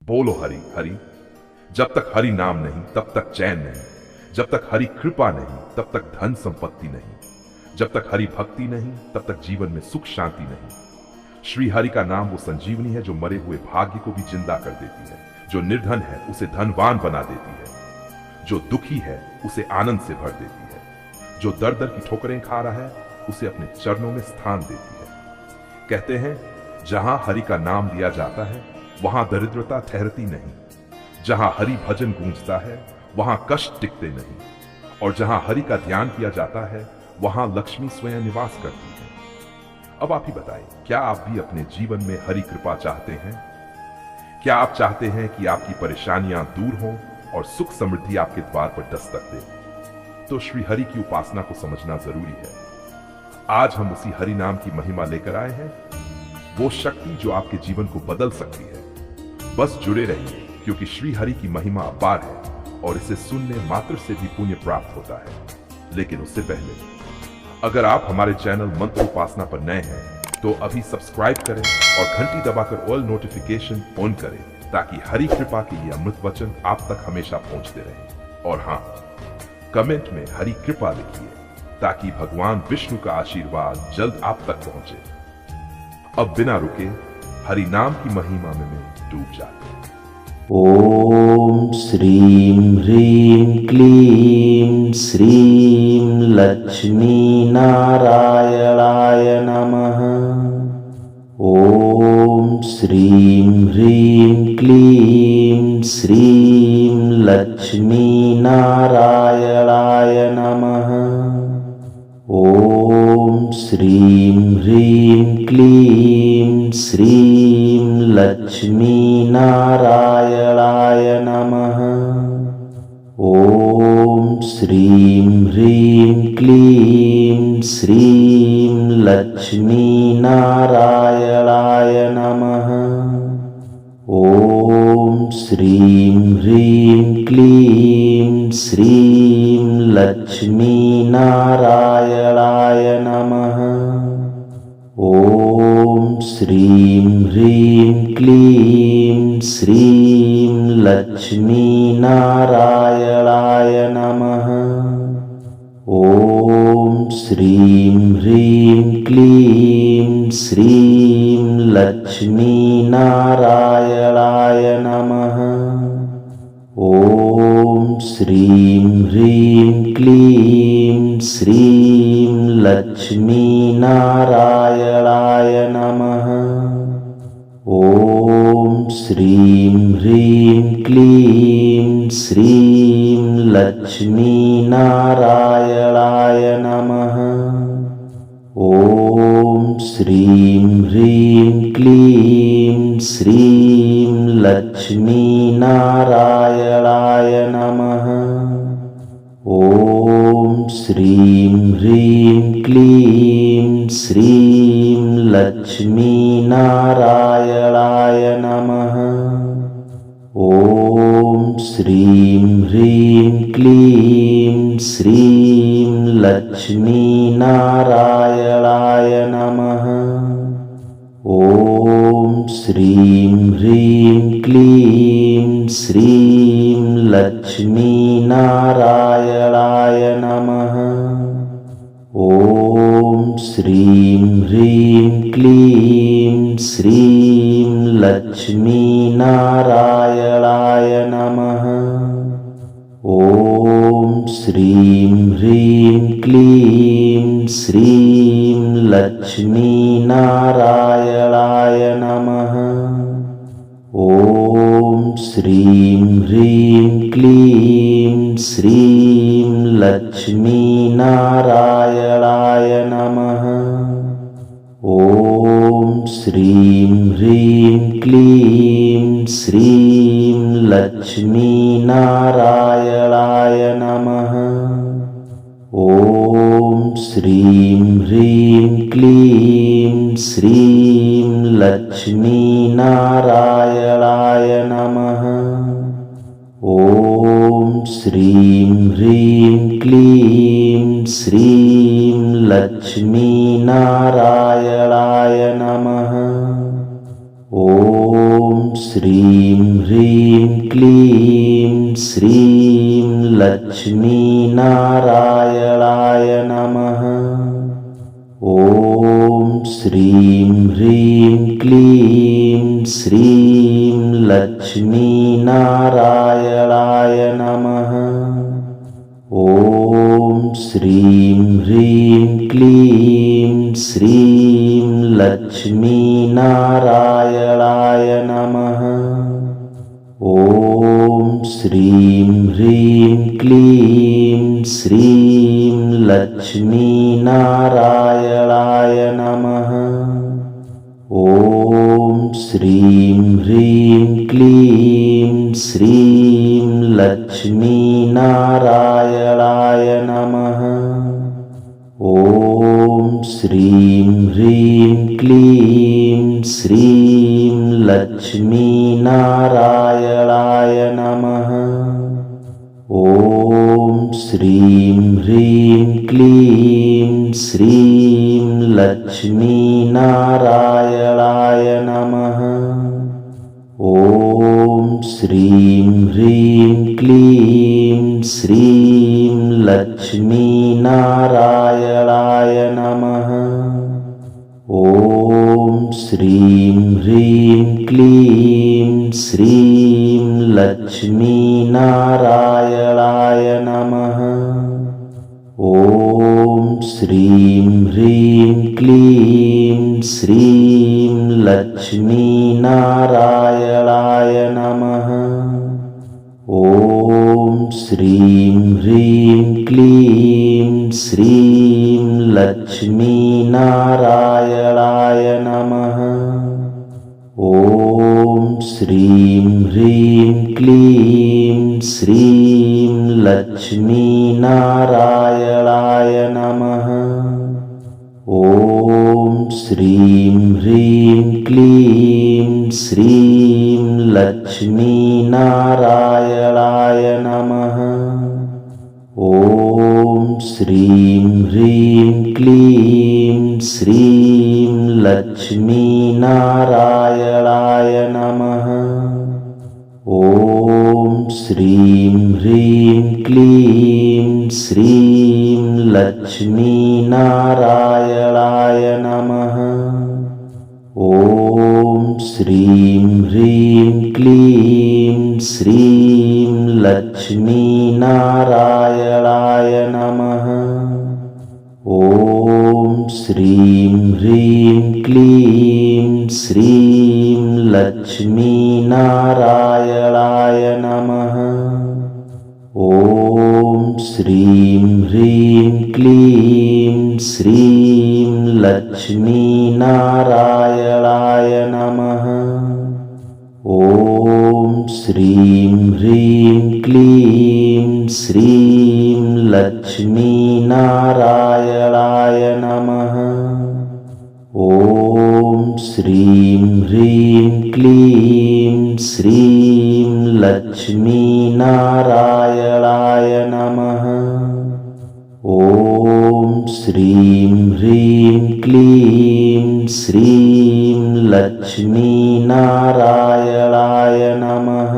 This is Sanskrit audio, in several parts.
बोलो हरि हरि। जब तक हरि नाम नहीं तब तक चैन नहीं, जब तक हरि कृपा नहीं तब तक धन संपत्ति नहीं, जब तक हरि भक्ति नहीं तब तक जीवन में सुख शांति नहीं। श्री हरि का नाम वो संजीवनी है जो मरे हुए भाग्य को भी जिंदा कर देती है, जो निर्धन है उसे धनवान बना देती है, जो दुखी है उसे आनंद से भर देती है, जो दर दर की ठोकरें खा रहा है उसे अपने चरणों में स्थान देती है। कहते हैं जहां हरि का नाम लिया जाता है वहां दरिद्रता ठहरती नहीं, जहां हरि भजन गूंजता है वहां कष्ट टिकते नहीं, और जहां हरि का ध्यान किया जाता है वहां लक्ष्मी स्वयं निवास करती है। अब आप ही बताएं, क्या आप भी अपने जीवन में हरि कृपा चाहते हैं? क्या आप चाहते हैं कि आपकी परेशानियां दूर हों और सुख समृद्धि आपके द्वार पर दस्तक दे? तो श्री हरि की उपासना को समझना जरूरी है। आज हम उसी हरि नाम की महिमा लेकर आए हैं, वो शक्ति जो आपके जीवन को बदल सकती है। बस जुड़े रहिए, क्योंकि श्री हरि की महिमा अपार है और इसे सुनने मात्र से भी पुण्य प्राप्त होता है। लेकिन उससे पहले अगर आप हमारे चैनल मंत्र उपासना पर नए हैं तो अभी सब्सक्राइब करें और घंटी दबाकर ऑल नोटिफिकेशन ऑन करें, ताकि हरि कृपा के ये अमृत वचन आप तक हमेशा पहुंचते रहें। और हाँ, कमेंट में हरि कृपा लिखिए, ताकि भगवान विष्णु का आशीर्वाद जल्द आप तक पहुंचे। अब बिना रुके हरि नाम की महिमा में डूब जाते हैं। ओम श्रीं ह्रीं क्लीं श्रीं लक्ष्मी नारायणाय नमः। ओम श्रीं ह्रीं क्लीं श्रीं लक्ष्मी नारायणाय नमः। ओम श्रीं ह्रीं क्लीं श्रीं लक्ष्मी नारायणाय नमः। ओम श्रीं ह्रीं क्लीं श्रीं लक्ष्मी नारायणाय नमः। ओम श्रीं ह्रीं क्लीं श्रीं लक्ष्मी नारायणाय नमः। ओम श्रीं ह्रीं क्लीं श्रीं लक्ष्मी नारायणाय नमः। ओम श्रीं ह्रीं क्लीं श्रीं लक्ष्मी नारायणाय नमः। ओम श्रीं ह्रीं क्लीं श्रीं लक्ष्मी नारायणाय नमः। ओम श्रीं ह्रीं क्लीं श्रीं लक्ष्मी नारायणाय नमः। ओम श्रीं ह्रीं क्लीं श्रीं लक्ष्मी नारायणाय नमः। ओम श्रीं ह्रीं क्लीं श्रीं लक्ष्मी नारायणाय नमः। ओम श्रीं ह्रीं क्लीं श्रीं लक्ष्मी नारायणाय नमः। ओम श्रीं ह्रीं क्लीं श्रीं लक्ष्मी नारायणाय नमः। ओम श्रीं ह्रीं क्लीं श्रीं लक्ष्मी नारायणाय नमः। ओम श्रीं ह्रीं क्लीं श्रीं लक्ष्मी नारायणाय नमः। ओम श्रीं ह्रीं क्लीं श्रीं लक्ष्मी नारायणाय नमः। ओम श्रीं ह्रीं क्लीं श्रीं लक्ष्मी नारायणाय नमः। ओम श्रीं ह्रीं क्लीं श्रीं लक्ष्मी नारायणाय नमः। ओम श्रीं ह्रीं क्लीं श्रीं लक्ष्मी नारायणाय नमः। ओम श्रीं ह्रीं क्लीं श्रीं लक्ष्मीनारायणाय नमः। ॐ श्रीं ह्रीं क्लीं श्रीं लक्ष्मीनारायणाय नमः। ॐ श्रीं ह्रीं क्लीं श्रीं लक्ष्मीनारायणाय नमः। ॐ श्रीं ह्रीं क्लीं श्रीं लक्ष्मीनारायणाय नमः। ॐ श्रीं ह्रीं क्लीं श्रीं लक्ष्मीनारायणाय नमः। ॐ श्रीं ह्रीं क्लीं श्रीं लक्ष्मीनारायणाय नमः। ॐ श्रीं ह्रीं क्लीं श्रीं लक्ष्मीनारायणाय नमः। ॐ श्रीं ह्रीं क्लीं श्रीं लक्ष्मीनारायणाय नमः। ॐ श्रीं ह्रीं क्लीं श्रीं लक्ष्मीनारायणाय नमः। ॐ श्रीं ह्रीं क्लीं श्रीं लक्ष्मीनारायणाय नमः। ॐ श्रीं ह्रीं क्लीं श्रीं लक्ष्मीनारायणाय नमः। ॐ श्रीं ह्रीं क्लीं श्रीं लक्ष्मीनारायणाय नमः। ॐ श्रीं ह्रीं क्लीं श्रीं लक्ष्मीनारायणाय नमः। ॐ श्रीं ह्रीं क्लीं श्रीं लक्ष्मीनारायणाय नमः। ॐ श्रीं ह्रीं क्लीं श्रीं लक्ष्मीनारायणाय नमः। ॐ श्रीं ह्रीं क्लीं श्रीं लक्ष्मीनारायणाय नमः। ॐ श्रीं ह्रीं क्लीं श्रीं लक्ष्मीनारायणाय नमः। ॐ श्रीं ह्रीं क्लीं श्रीं लक्ष्मीनारायणाय नमः। ॐ श्रीं ह्रीं क्लीं श्रीं लक्ष्मीनारायणाय नमः। ॐ श्रीं ह्रीं क्लीं श्रीं लक्ष्मीनारायणाय नमः। ॐ श्रीं ह्रीं क्लीं श्रीं लक्ष्मीनारायणाय नमः।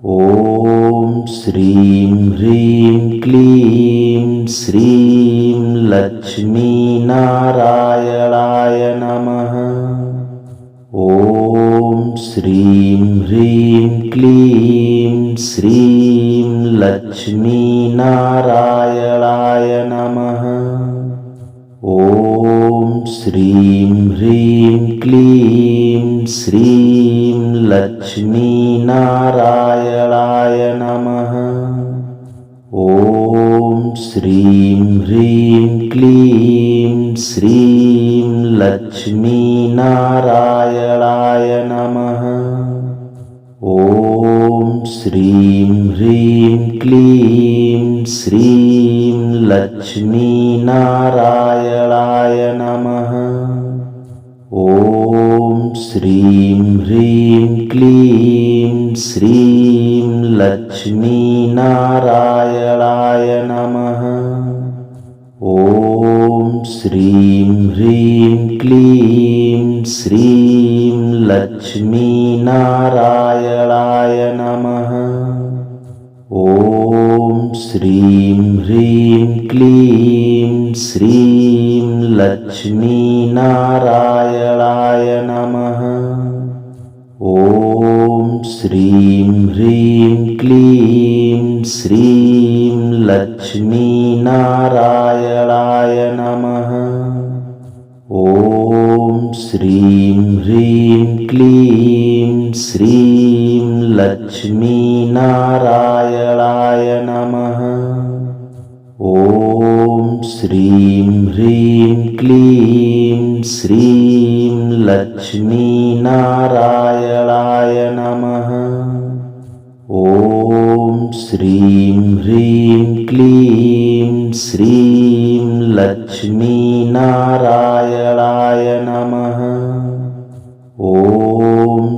ॐ श्रीं ह्रीं क्लीं श्रीं लक्ष्मीनारायणाय नमः। ॐ श्रीं ह्रीं क्लीं श्रीं लक्ष्मीनारायणाय नमः। ॐ श्रीं ह्रीं क्लीं श्रीं लक्ष्मीनारायणाय नमः। ॐ श्रीं ह्रीं क्लीं श्रीं लक्ष्मीनारायणाय नमः। ॐ श्रीं ह्रीं क्लीं श्रीं लक्ष्मीनारायणाय नमः। ॐ श्रीं ह्रीं क्लीं श्रीं लक्ष्मीनारायणाय नमः। ॐ श्रीं ह्रीं क्लीं श्रीं लक्ष्मीनारायणाय लक्ष्मीनारायणाय नमः। ॐ श्रीं ह्रीं क्लीं श्रीं लक्ष्मीनारायणाय नमः। ॐ श्रीं ह्रीं क्लीं श्रीं लक्ष्मीनारायणाय नमः। ॐ श्रीं ह्रीं क्लीं श्रीं लक्ष्मीनारायणाय नमः। ॐ श्रीं ह्रीं क्लीं श्रीं लक्ष्मीनारायणाय नमः। ॐ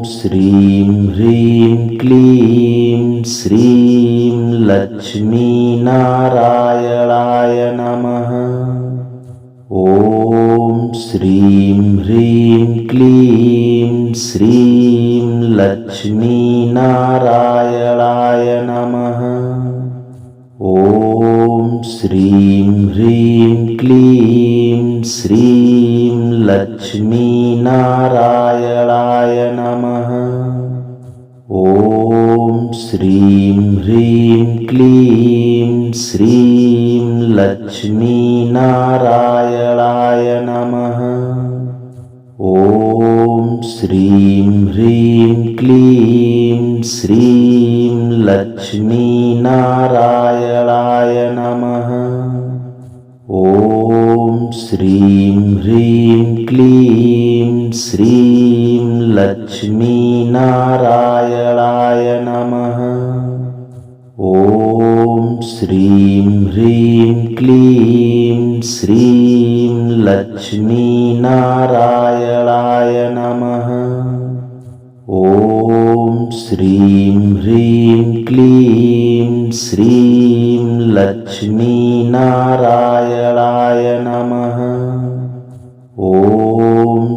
श्रीं ह्रीं क्लीं श्रीं लक्ष्मीनारायणाय नमः। ॐ श्रीं ह्रीं क्लीं श्रीं लक्ष्मीनारायणाय नमः। ॐ श्रीं ह्रीं क्लीं श्रीं लक्ष्मीनारायणाय नमः। ॐ श्रीं ह्रीं क्लीं श्रीं लक्ष्मीनारायणाय नमः। ॐ श्रीं ह्रीं क्लीं श्रीं लक्ष्मीनारायणाय नमः। ॐ श्रीं ह्रीं क्लीं श्रीं लक्ष्मीनारायणाय नमः। ॐ श्रीं ह्रीं क्लीं श्रीं लक्ष्मीनारायणाय नमः। ॐ श्रीं ह्रीं क्लीं श्रीं लक्ष्मीनारायणाय नमः। ॐ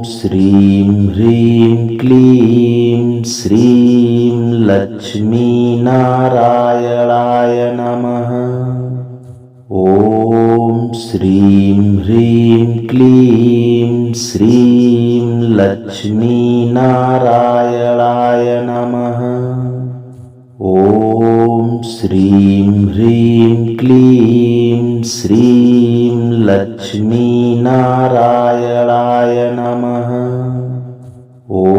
श्रीं ह्रीं क्लीं श्रीं लक्ष्मीनारायणाय नमः। ॐ श्रीं ह्रीं क्लीं श्रीं लक्ष्मीनारायणाय नमः। ॐ श्रीं ह्रीं क्लीं श्रीं लक्ष्मीनारायणाय नमः। ॐ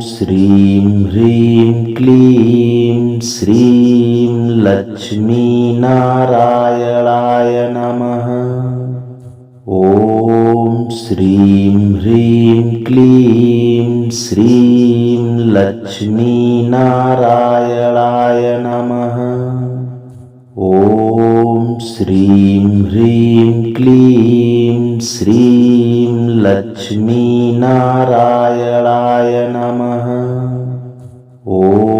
श्रीं ह्रीं क्लीं श्रीं लक्ष्मीनारायणाय नमः। ॐ श्रीं ह्रीं क्लीं श्रीं लक्ष्मीनारायणाय नमः। ॐ श्रीं ह्रीं क्लीं श्रीं लक्ष्मीनारायणाय नमः। ॐ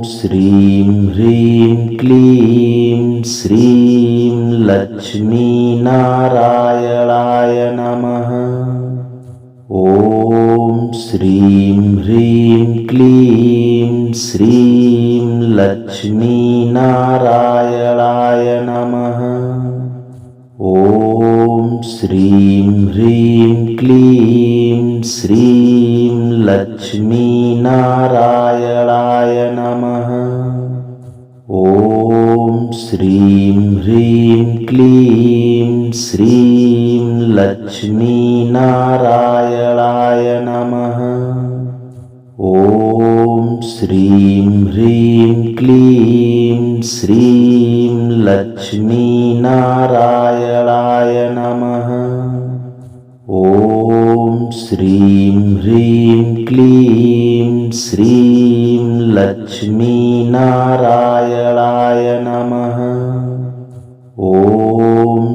श्रीं ह्रीं क्लीं श्रीं लक्ष्मीनारायणाय नमः। ॐ श्रीं ह्रीं क्लीं श्रीं लक्ष्मीनारायणाय नमः। ॐ श्रीं ह्रीं क्लीं श्रीं लक्ष्मीनारायणाय नमः। ॐ श्रीं ह्रीं क्लीं श्रीं लक्ष्मीनारायणाय नमः। ॐ श्रीं ह्रीं क्लीं श्रीं लक्ष्मीनारायणाय नमः। ॐ श्रीं ह्रीं क्लीं श्रीं लक्ष्मीनारायणाय नमः। ॐ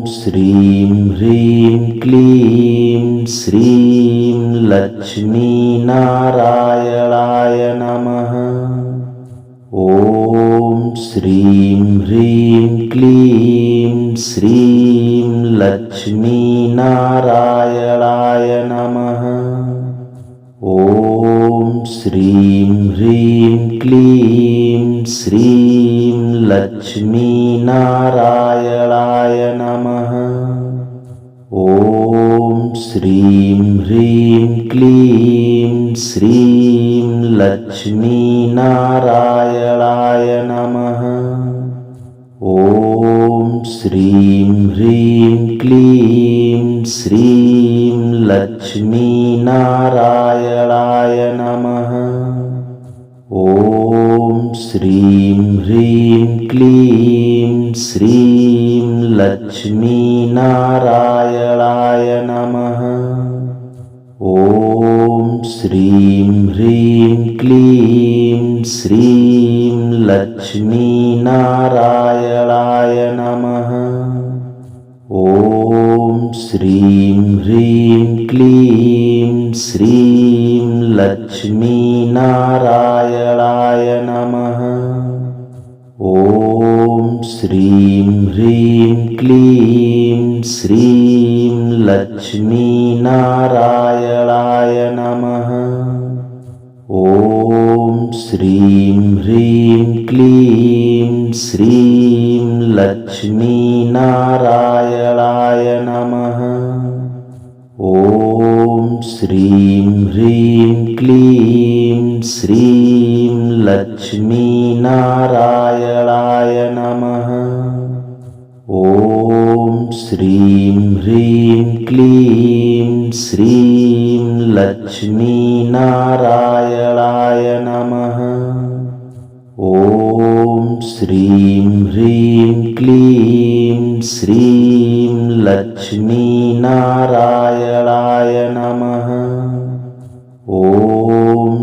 श्रीं ह्रीं क्लीं श्रीं लक्ष्मीनारायणाय नमः। ॐ श्रीं ह्रीं क्लीं श्रीं लक्ष्मीनारायणाय नमः। ॐ श्रीं ह्रीं क्लीं श्रीं लक्ष्मीनारायणाय नमः। ॐ श्रीं ह्रीं क्लीं श्रीं लक्ष्मीनारायणाय नमः। ॐ श्रीं ह्रीं क्लीं श्रीं लक्ष्मीनारायणाय नमः। ॐ श्रीं ह्रीं क्लीं श्रीं लक्ष्मीनारायणाय नमः। ॐ श्रीं ह्रीं क्लीं श्रीं लक्ष्मीनारायणाय नमः। ॐ श्रीं ह्रीं क्लीं श्रीं लक्ष्मीनारायणाय नमः। ॐ श्रीं ह्रीं क्लीं श्रीं लक्ष्मीनारायणाय नमः। ॐ श्रीं ह्रीं क्लीं श्रीं लक्ष्मीनारायणाय नमः। ॐ श्रीं ह्रीं क्लीं श्रीं लक्ष्मीनारायणाय नमः। ॐ श्रीं ह्रीं क्लीं श्रीं लक्ष्मीनारायणाय नमः। ॐ श्रीं ह्रीं क्लीं श्रीं लक्ष्मीनारायणाय नमः। ॐ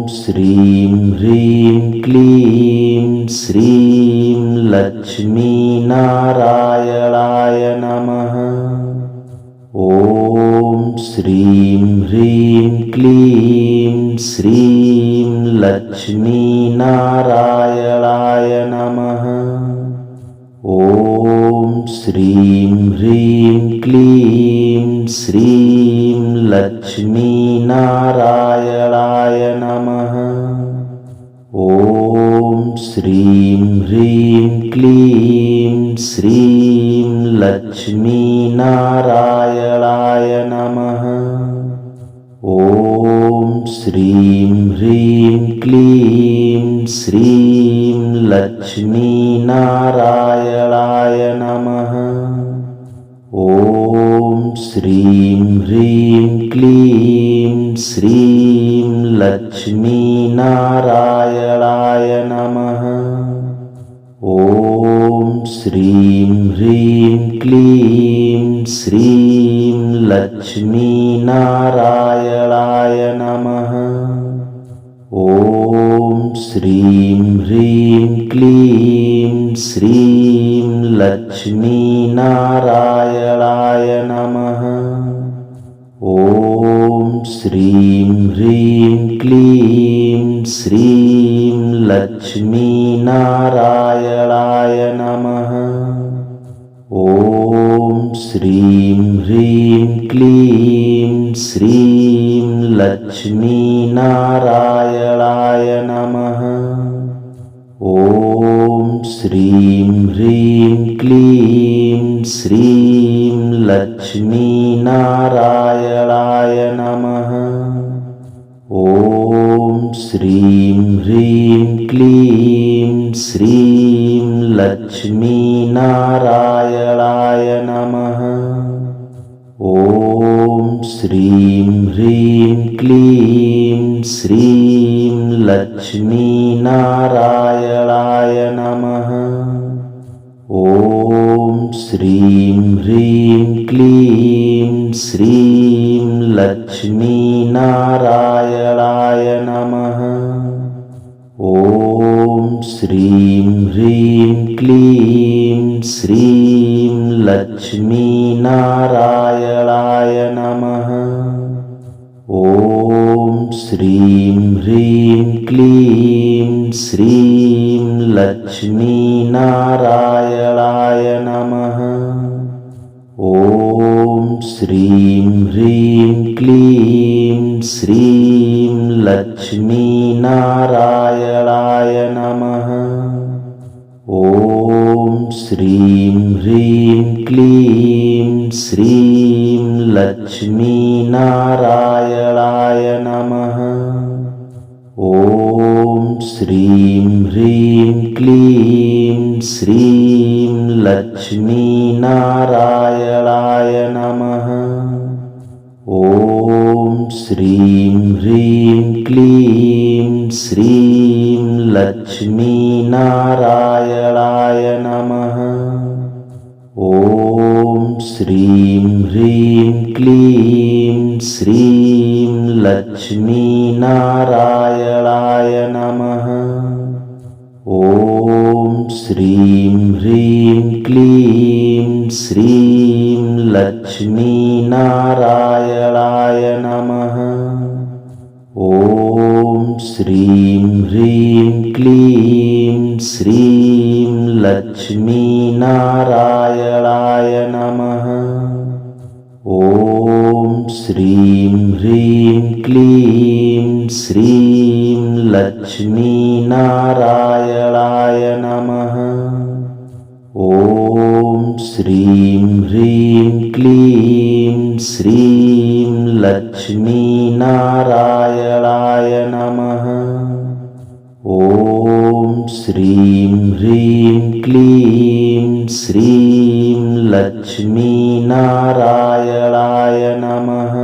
श्रीं ह्रीं क्लीं श्रीं लक्ष्मीनारायणाय नमः। ॐ श्रीं ह्रीं क्लीं श्रीं लक्ष्मीनारायणाय नमः। ॐ श्रीं ह्रीं क्लीं श्रीं लक्ष्मीनारायणाय नमः। ॐ श्रीं ह्रीं क्लीं श्रीं लक्ष्मीनारायणाय नमः। ॐ श्रीं ह्रीं क्लीं श्रीं लक्ष्मीनारायणाय नमः। ॐ श्रीं ह्रीं क्लीं श्रीं लक्ष्मीनारायणाय नमः। ॐ श्रीं ह्रीं क्लीं श्रीं लक्ष्मीनारायणाय नमः। ॐ श्रीं ह्रीं क्लीं श्रीं लक्ष्मीनारायणाय नमः। ॐ श्रीं ह्रीं क्लीं श्रीं लक्ष्मीनारायणाय नमः। ॐ श्रीं ह्रीं क्लीं श्रीं लक्ष्मीनारायणाय नमः। ॐ श्रीं ह्रीं क्लीं श्रीं लक्ष्मीनारायणाय नमः। ॐ श्रीं ह्रीं क्लीं श्रीं लक्ष्मीनारायणाय नमः। ॐ श्रीं ह्रीं क्लीं श्रीं लक्ष्मीनारायणाय नमः। ॐ श्रीं ह्रीं क्लीं श्रीं लक्ष्मीनारायणाय नमः। ॐ श्रीं ह्रीं क्लीं श्रीं लक्ष्मीनारायणाय नमः। ॐ श्रीं ह्रीं क्लीं श्रीं लक्ष्मीनारायणाय नमः। ॐ श्रीं ह्रीं क्लीं श्रीं लक्ष्मीनारायणाय नमः। ॐ श्रीं ह्रीं क्लीं श्रीं लक्ष्मीनारायणाय श्रीं ह्रीं क्लीं श्रीं लक्ष्मीनारायणाय नमः। ॐ श्रीं ह्रीं क्लीं श्रीं लक्ष्मीनारायणाय नमः। ॐ श्रीं ह्रीं क्लीं श्रीं लक्ष्मीनारायणाय नमः। ॐ श्रीं ह्रीं क्लीं श्रीं लक्ष्मीनारायणाय नमः। ॐ श्रीं ह्रीं क्लीं श्रीं लक्ष्मीनारायणाय नमः। ॐ श्रीं ह्रीं क्लीं श्रीं लक्ष्मीनारायणाय नमः। ॐ श्रीं ह्रीं क्लीं श्रीं लक्ष्मीनारायणाय नमः। ॐ श्रीं ह्रीं क्लीं श्रीं लक्ष्मीनारायणाय नमः।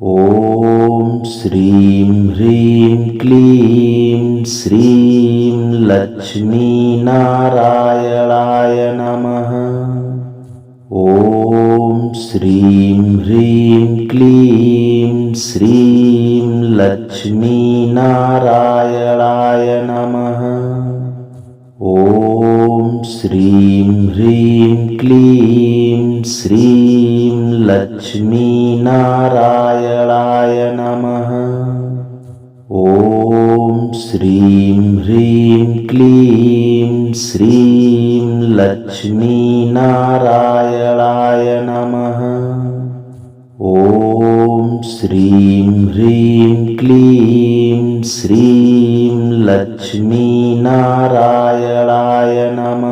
ॐ श्रीं ह्रीं क्लीं श्रीं लक्ष्मीनारायणाय नमः। ॐ श्रीं ह्रीं क्लीं श्रीं लक्ष्मीनारायणाय नमः। ॐ श्रीं ह्रीं क्लीं श्रीं लक्ष्मीनारायणाय नमः। ॐ श्रीं ह्रीं क्लीं श्रीं लक्ष्मीनारायणाय नमः। ॐ श्रीं ह्रीं क्लीं श्रीं लक्ष्मीनारायणाय नमः।